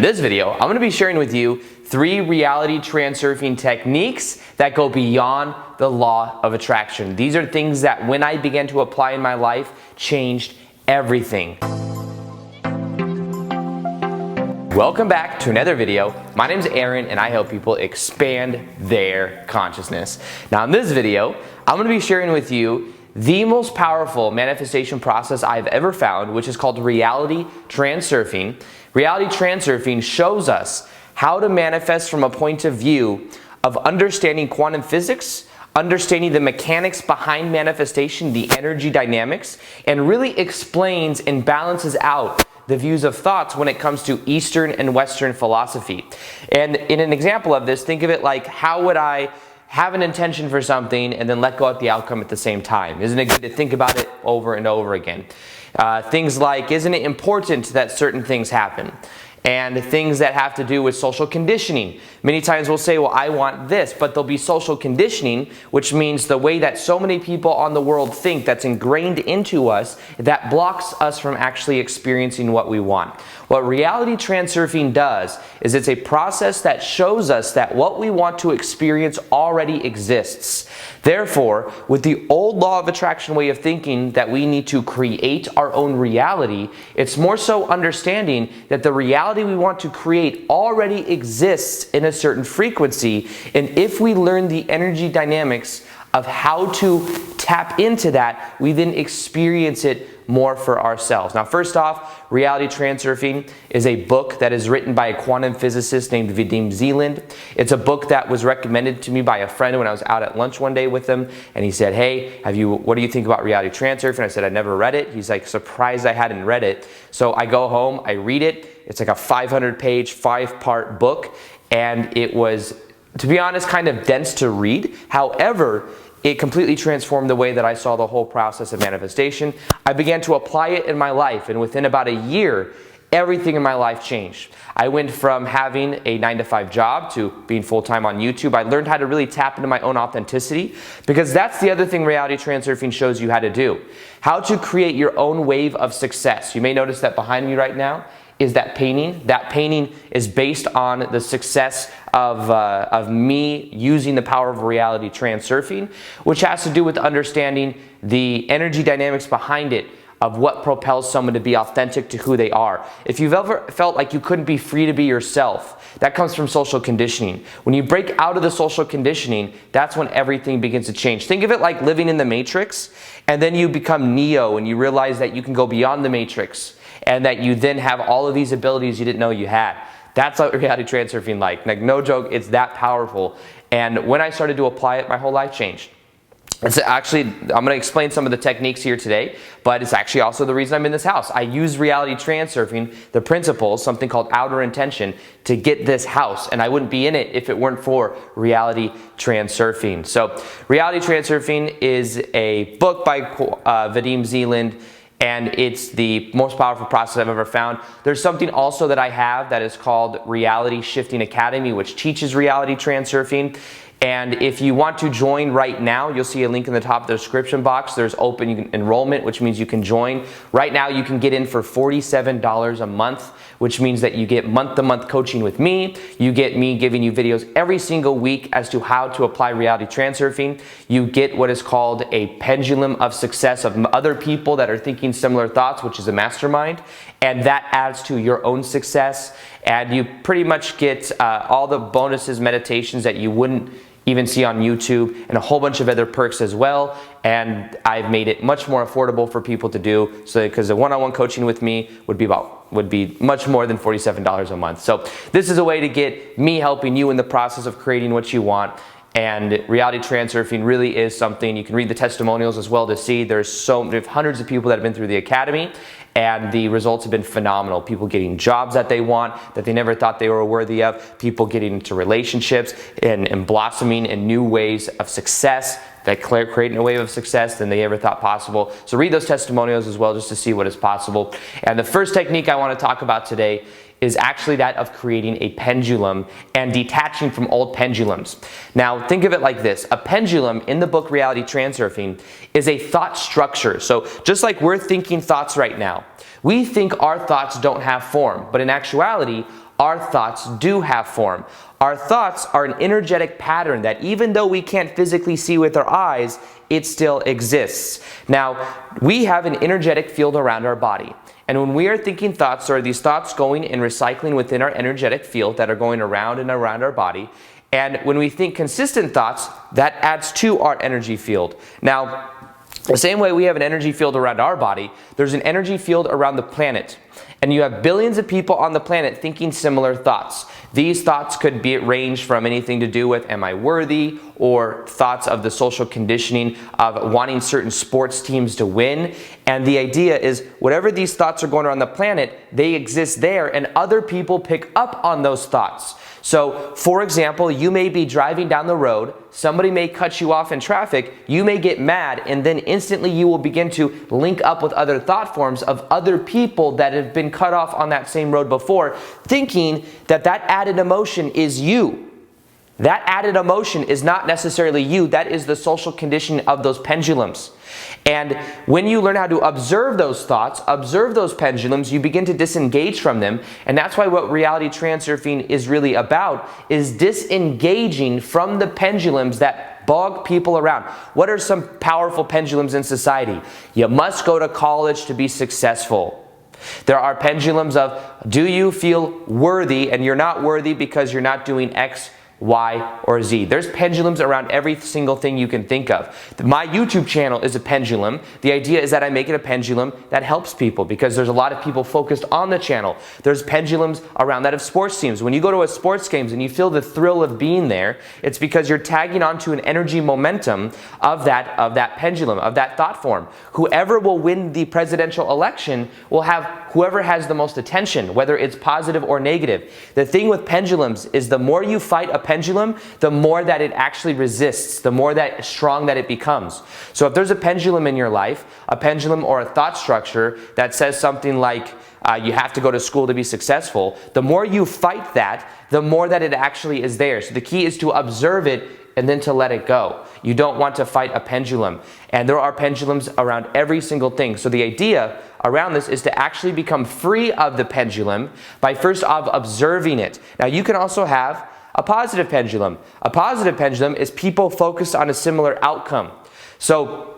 this video, I'm going to be sharing with you 3 reality transurfing techniques that go beyond the law of attraction. These are things that when I began to apply in my life, changed everything. Welcome back to another video. My name is Aaron and I help people expand their consciousness. Now in this video, I'm going to be sharing with you the most powerful manifestation process I've ever found, which is called reality transurfing. Reality transurfing shows us how to manifest from a point of view of understanding quantum physics, understanding the mechanics behind manifestation, the energy dynamics, and really explains and balances out the views of thoughts when it comes to Eastern and Western philosophy. And in an example of this, think of it like, how would I have an intention for something and then let go at the outcome at the same time? Isn't it good to think about it over and over again? Things like, isn't it important that certain things happen? And things that have to do with social conditioning. Many times we'll say, well, I want this, but there'll be social conditioning, which means the way that so many people on the world think, that's ingrained into us, that blocks us from actually experiencing what we want. What reality transurfing does is it's a process that shows us that what we want to experience already exists. Therefore, with the old law of attraction way of thinking that we need to create our own reality, it's more so understanding that the reality we want to create already exists in a certain frequency, and if we learn the energy dynamics of how to tap into that, we then experience it more for ourselves. Now, first off, Reality Transurfing is a book that is written by a quantum physicist named Doughty. It's a book that was recommended to me by a friend when I was out at lunch one day with him, and he said, hey, what do you think about Reality Transurfing? I said, I never read it. He's like, surprised I hadn't read it. So I go home, I read it. It's like a 500-page, 5-part book, and it was, to be honest, kind of dense to read. However, it completely transformed the way that I saw the whole process of manifestation. I began to apply it in my life, and within about a year, everything in my life changed. I went from having a 9-to-5 job to being full-time on YouTube. I learned how to really tap into my own authenticity, because that's the other thing reality transurfing shows you how to do. How to create your own wave of success. You may notice that behind me right now is that painting. That painting is based on the success of me using the power of reality transurfing, which has to do with understanding the energy dynamics behind it, of what propels someone to be authentic to who they are. If you've ever felt like you couldn't be free to be yourself, that comes from social conditioning. When you break out of the social conditioning, that's when everything begins to change. Think of it like living in the Matrix, and then you become Neo and you realize that you can go beyond the Matrix, and that you then have all of these abilities you didn't know you had. That's what reality transurfing like no joke, it's that powerful. And when I started to apply it, my whole life changed. It's actually, I'm going to explain some of the techniques here today, but it's actually also the reason I'm in this house. I use reality transurfing, the principles, something called outer intention, to get this house, and I wouldn't be in it if it weren't for reality transurfing. So reality transurfing is a book by Doughty, and it's the most powerful process I've ever found. There's something also that I have that is called Reality Shifting Academy, which teaches reality transurfing. And if you want to join right now, you'll see a link in the top of the description box. There's open enrollment, which means you can join. Right now, you can get in for $47 a month, which means that you get month-to-month coaching with me. You get me giving you videos every single week as to how to apply reality transurfing. You get what is called a pendulum of success of other people that are thinking similar thoughts, which is a mastermind. And that adds to your own success. And you pretty much get all the bonuses, meditations that you wouldn't even see on YouTube, and a whole bunch of other perks as well. And I've made it much more affordable for people to do, so because the one-on-one coaching with me would be much more than $47 a month. So this is a way to get me helping you in the process of creating what you want. And reality transurfing really is something you can read the testimonials as well to see. We have hundreds of people that have been through the academy, and the results have been phenomenal. People getting jobs that they want, that they never thought they were worthy of. People getting into relationships and blossoming in new ways of success, that creating a wave of success than they ever thought possible. So read those testimonials as well just to see what is possible. And the first technique I want to talk about today is actually that of creating a pendulum and detaching from old pendulums. Now, think of it like this. A pendulum in the book Reality Transurfing is a thought structure. So just like we're thinking thoughts right now, we think our thoughts don't have form, but in actuality, our thoughts do have form. Our thoughts are an energetic pattern that even though we can't physically see with our eyes, it still exists. Now, we have an energetic field around our body. And when we are thinking thoughts, there are these thoughts going and recycling within our energetic field that are going around and around our body. And when we think consistent thoughts, that adds to our energy field. Now, the same way we have an energy field around our body, there's an energy field around the planet. And you have billions of people on the planet thinking similar thoughts. These thoughts could be range from anything to do with, am I worthy? Or thoughts of the social conditioning of wanting certain sports teams to win. And the idea is, whatever these thoughts are going around the planet, they exist there and other people pick up on those thoughts. So, for example, you may be driving down the road, somebody may cut you off in traffic, you may get mad, and then instantly you will begin to link up with other thought forms of other people that have been cut off on that same road before, thinking that that added emotion is you. That added emotion is not necessarily you, that is the social conditioning of those pendulums. And when you learn how to observe those thoughts, observe those pendulums, you begin to disengage from them. And that's why what reality transurfing is really about, is disengaging from the pendulums that bog people around. What are some powerful pendulums in society? You must go to college to be successful. There are pendulums of, do you feel worthy? And you're not worthy because you're not doing X, Y, or Z. There's pendulums around every single thing you can think of. My YouTube channel is a pendulum. The idea is that I make it a pendulum that helps people because there's a lot of people focused on the channel. There's pendulums around that of sports teams. When you go to a sports games and you feel the thrill of being there, it's because you're tagging onto an energy momentum of that pendulum, of that thought form. Whoever will win the presidential election will have whoever has the most attention, whether it's positive or negative. The thing with pendulums is the more you fight a pendulum, the more that it actually resists, the more that strong that it becomes. So if there's a pendulum in your life, a pendulum or a thought structure that says something like, you have to go to school to be successful, the more you fight that, the more that it actually is there. So the key is to observe it and then to let it go. You don't want to fight a pendulum. And there are pendulums around every single thing. So the idea around this is to actually become free of the pendulum by first of observing it. Now you can also have a positive pendulum. A positive pendulum is people focused on a similar outcome. So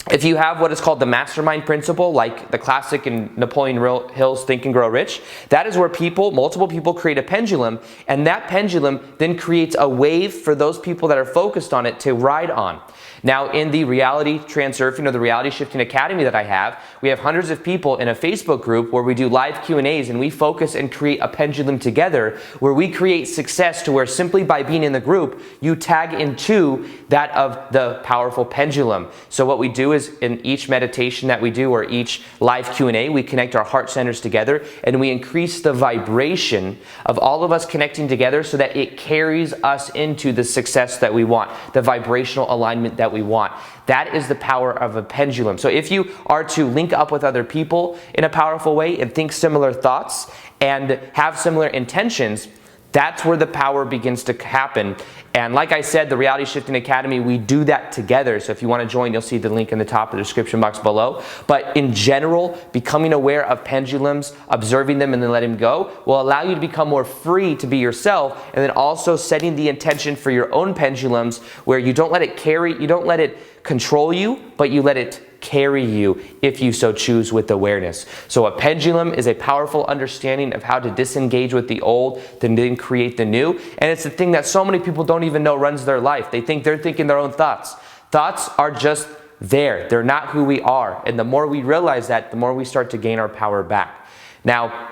if you have what is called the mastermind principle, like the classic in Napoleon Hill's Think and Grow Rich, that is where multiple people create a pendulum, and that pendulum then creates a wave for those people that are focused on it to ride on. Now in the Reality Transurfing or the Reality Shifting Academy that I have, we have hundreds of people in a Facebook group where we do live Q&As and we focus and create a pendulum together where we create success to where simply by being in the group, you tag into that of the powerful pendulum. So what we do is in each meditation that we do or each live Q&A, we connect our heart centers together and we increase the vibration of all of us connecting together so that it carries us into the success that we want, the vibrational alignment that we want. That is the power of a pendulum. So if you are to link up with other people in a powerful way and think similar thoughts and have similar intentions, that's where the power begins to happen. And like I said, the Reality Shifting Academy, we do that together. So if you want to join, you'll see the link in the top of the description box below. But in general, becoming aware of pendulums, observing them and then letting them go will allow you to become more free to be yourself, and then also setting the intention for your own pendulums where you don't let it control you, but you let it carry you if you so choose with awareness. So a pendulum is a powerful understanding of how to disengage with the old, then create the new. And it's the thing that so many people don't even know runs their life. They think they're thinking their own thoughts. Thoughts are just there. They're not who we are. And the more we realize that, the more we start to gain our power back. Now,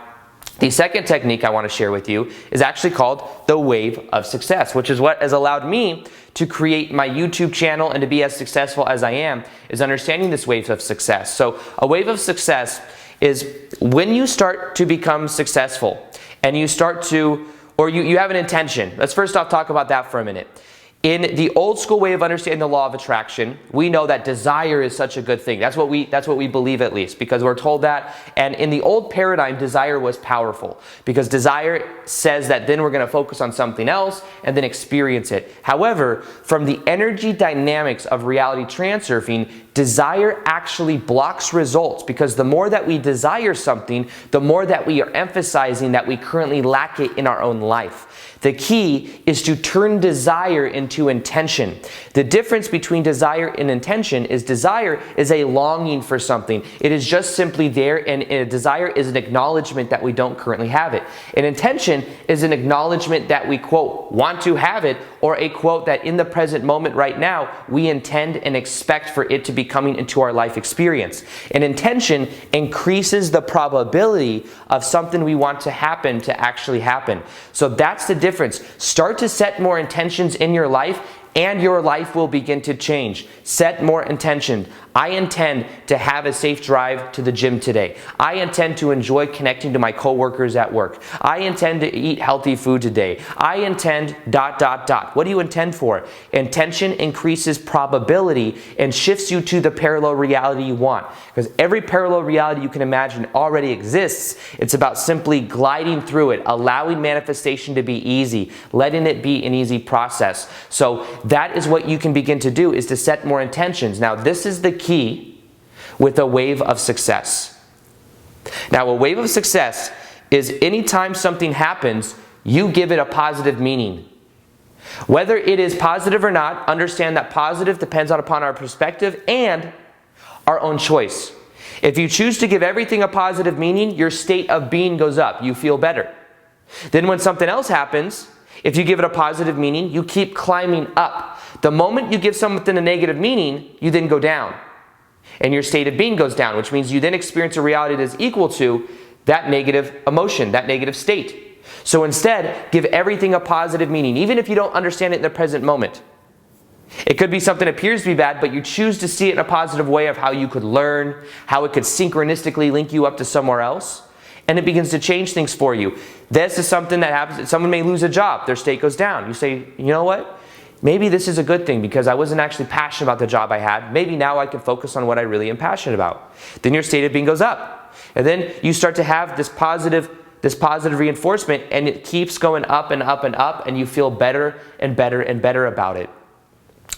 the second technique I want to share with you is actually called the wave of success, which is what has allowed me to create my YouTube channel and to be as successful as I am, is understanding this wave of success. So a wave of success is when you start to become successful and you start to, or you have an intention. Let's first off talk about that for a minute. In the old school way of understanding the law of attraction, we know that desire is such a good thing. That's what we believe, at least, because we're told that. And in the old paradigm, desire was powerful because desire says that then we're going to focus on something else and then experience it. However, from the energy dynamics of reality transurfing, desire actually blocks results, because the more that we desire something, the more that we are emphasizing that we currently lack it in our own life. The key is to turn desire into intention. The difference between desire and intention is desire is a longing for something. It is just simply there, and a desire is an acknowledgement that we don't currently have it. An intention is an acknowledgement that we, quote, want to have it, or a quote that in the present moment right now, we intend and expect for it to be coming into our life experience. An intention increases the probability of something we want to happen to actually happen. So that's the difference. Start to set more intentions in your life, and your life will begin to change. Set more intention. I intend to have a safe drive to the gym today. I intend to enjoy connecting to my coworkers at work. I intend to eat healthy food today. I intend ... What do you intend for? Intention increases probability and shifts you to the parallel reality you want. Because every parallel reality you can imagine already exists. It's about simply gliding through it, allowing manifestation to be easy, letting it be an easy process. So that is what you can begin to do, is to set more intentions. Now, this is the key with a wave of success. Now, a wave of success is anytime something happens, you give it a positive meaning. Whether it is positive or not, understand that positive depends upon our perspective and our own choice. If you choose to give everything a positive meaning, your state of being goes up. You feel better. Then when something else happens, if you give it a positive meaning, you keep climbing up. The moment you give something a negative meaning, you then go down. And your state of being goes down, which means you then experience a reality that is equal to that negative emotion, that negative state. So instead, give everything a positive meaning, even if you don't understand it in the present moment. It could be something that appears to be bad, but you choose to see it in a positive way of how you could learn, how it could synchronistically link you up to somewhere else. And it begins to change things for you. This is something that happens. Someone may lose a job. Their state goes down. You say, you know what? Maybe this is a good thing because I wasn't actually passionate about the job I had. Maybe now I can focus on what I really am passionate about. Then your state of being goes up. And then you start to have this positive reinforcement, and it keeps going up and up and up, and you feel better and better and better about it.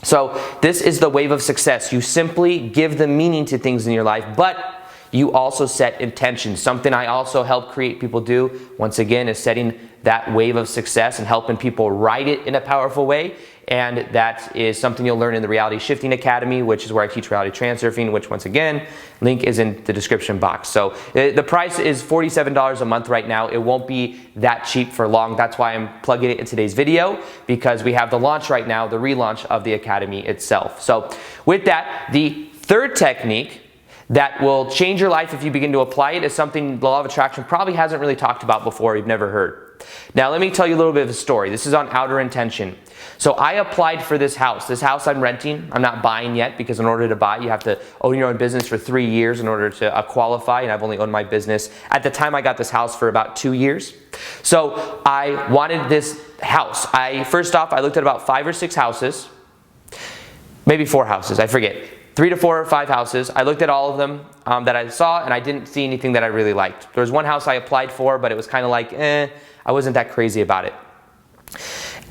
So this is the wave of success. You simply give the meaning to things in your life, but you also set intentions. Something I also help create people do, once again, is setting that wave of success and helping people ride it in a powerful way. And that is something you'll learn in the Reality Shifting Academy, which is where I teach reality transurfing, which, once again, link is in the description box. So the price is $47 a month right now. It won't be that cheap for long. That's why I'm plugging it in today's video, because we have the launch right now, the relaunch of the Academy itself. So with that, the third technique that will change your life if you begin to apply it is something the law of attraction probably hasn't really talked about before, you've never heard. Now let me tell you a little bit of a story. This is on outer intention. So I applied for this house. This house I'm renting. I'm not buying yet, because in order to buy, you have to own your own business for 3 years in order to qualify, and I've only owned my business at the time I got this house for about 2 years. So I wanted this house. First off, I looked at about 5 or 6 houses, maybe 4 houses, I forget. 3 to 4 or 5 houses. I looked at all of them that I saw, and I didn't see anything that I really liked. There was one house I applied for, but it was kind of like, I wasn't that crazy about it.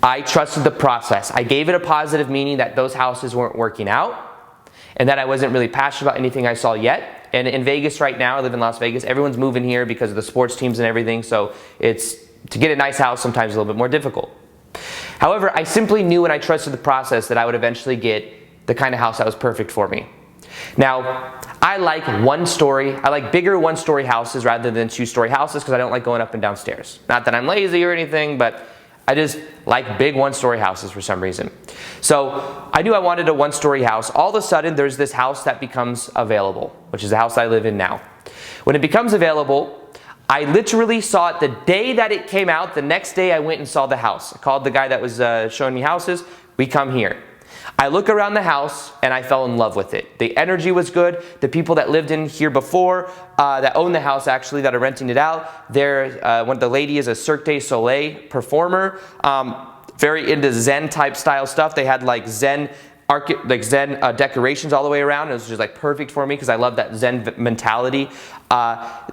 I trusted the process. I gave it a positive meaning that those houses weren't working out, and that I wasn't really passionate about anything I saw yet. And in Vegas right now, I live in Las Vegas, everyone's moving here because of the sports teams and everything, so to get a nice house sometimes a little bit more difficult. However, I simply knew, and I trusted the process, that I would eventually get the kind of house that was perfect for me. Now, I like bigger one-story houses rather than 2-story houses, because I don't like going up and down stairs. Not that I'm lazy or anything, but I just like big one-story houses for some reason. So I knew I wanted a one-story house. All of a sudden, there's this house that becomes available, which is the house I live in now. When it becomes available, I literally saw it the day that it came out. The next day, I went and saw the house. I called the guy that was showing me houses. We come here. I look around the house and I fell in love with it. The energy was good. The people that lived in here before, that own the house actually, that are renting it out, the lady is a Cirque du Soleil performer. very into Zen type style stuff. They had like Zen decorations all the way around. It was just like perfect for me because I love that Zen mentality.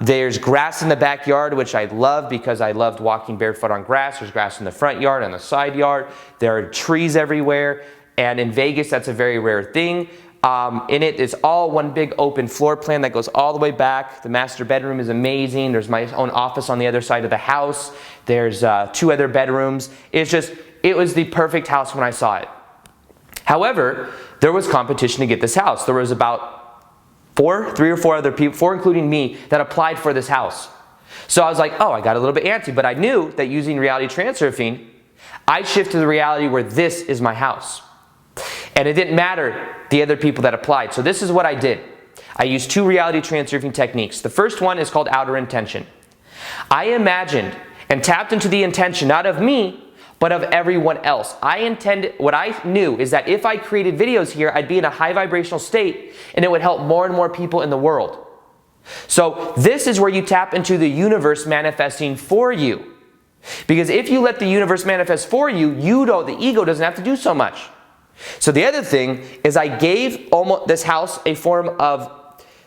There's grass in the backyard, which I love because I loved walking barefoot on grass. There's grass in the front yard and the side yard. There are trees everywhere. And in Vegas, that's a very rare thing. In it is all one big open floor plan that goes all the way back. The master bedroom is amazing. There's my own office on the other side of the house. There's 2 other bedrooms. It was the perfect house when I saw it. However, there was competition to get this house. There was about 3 or 4 other people, 4 including me, that applied for this house. So I was like, oh, I got a little bit antsy, but I knew that using reality transurfing, I shifted to the reality where this is my house. And it didn't matter the other people that applied. So this is what I did. I used 2 reality transurfing techniques. The first one is called outer intention. I imagined and tapped into the intention, not of me, but of everyone else. What I knew is that if I created videos here, I'd be in a high vibrational state and it would help more and more people in the world. So this is where you tap into the universe manifesting for you. Because if you let the universe manifest for you, the ego doesn't have to do so much. So the other thing is I gave this house a form of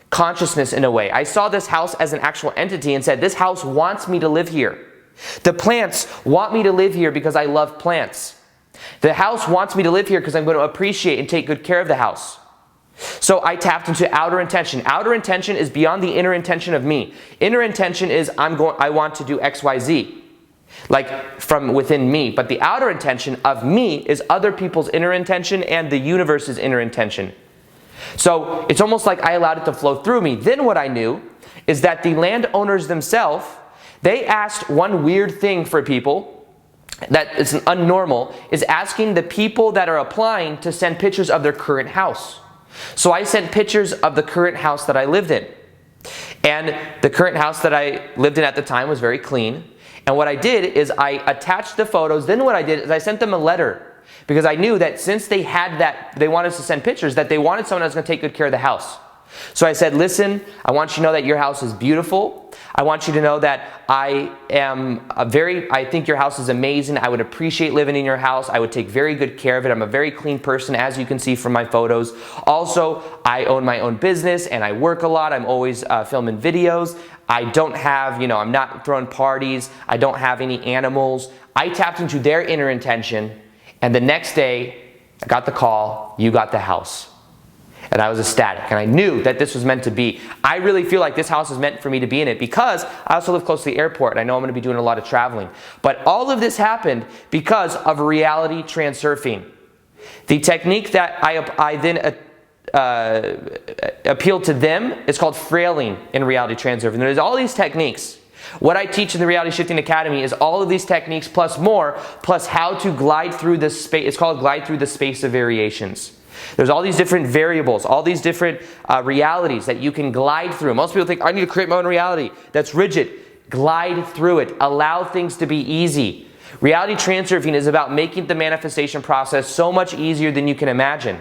consciousness in a way. I saw this house as an actual entity and said, this house wants me to live here. The plants want me to live here because I love plants. The house wants me to live here because I'm going to appreciate and take good care of the house. So I tapped into outer intention. Outer intention is beyond the inner intention of me. Inner intention is I want to do X, Y, Z. Like from within me. But the outer intention of me is other people's inner intention and the universe's inner intention. So it's almost like I allowed it to flow through me. Then what I knew is that the landowners themselves, they asked one weird thing for people that is unnormal, is asking the people that are applying to send pictures of their current house. So I sent pictures of the current house that I lived in. And the current house that I lived in at the time was very clean. And what I did is I attached the photos. Then what I did is I sent them a letter because I knew that since they had that, they wanted to send pictures, that they wanted someone that was going to take good care of the house. So I said, listen, I want you to know that your house is beautiful. I want you to know that I think your house is amazing. I would appreciate living in your house. I would take very good care of it. I'm a very clean person, as you can see from my photos. Also, I own my own business and I work a lot. I'm always filming videos. I don't have, I'm not throwing parties. I don't have any animals. I tapped into their inner intention, and the next day, I got the call, you got the house. And I was ecstatic, and I knew that this was meant to be. I really feel like this house is meant for me to be in it because I also live close to the airport, and I know I'm going to be doing a lot of traveling. But all of this happened because of reality transurfing. The technique that I then appealed to them is called frailing in reality transurfing. There's all these techniques. What I teach in the Reality Shifting Academy is all of these techniques plus more, plus how to glide through the space. It's called glide through the space of variations. There's all these different variables, all these different realities that you can glide through. Most people think, I need to create my own reality that's rigid. Glide through it. Allow things to be easy. Reality transurfing is about making the manifestation process so much easier than you can imagine.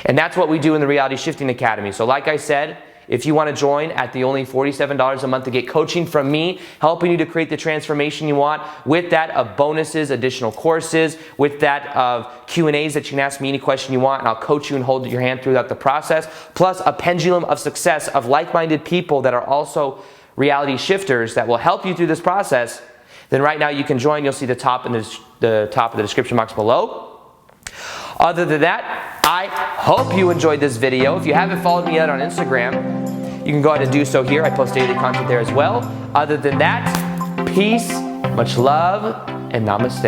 And that's what we do in the Reality Shifting Academy. So like I said, if you want to join at the only $47 a month to get coaching from me, helping you to create the transformation you want, with that of bonuses, additional courses, with that of Q&As that you can ask me any question you want, and I'll coach you and hold your hand throughout the process, plus a pendulum of success of like-minded people that are also reality shifters that will help you through this process, then right now you can join. You'll see the top of the description box below. Other than that, I hope you enjoyed this video. If you haven't followed me yet on Instagram, you can go ahead and do so here. I post daily content there as well. Other than that, peace, much love, and namaste.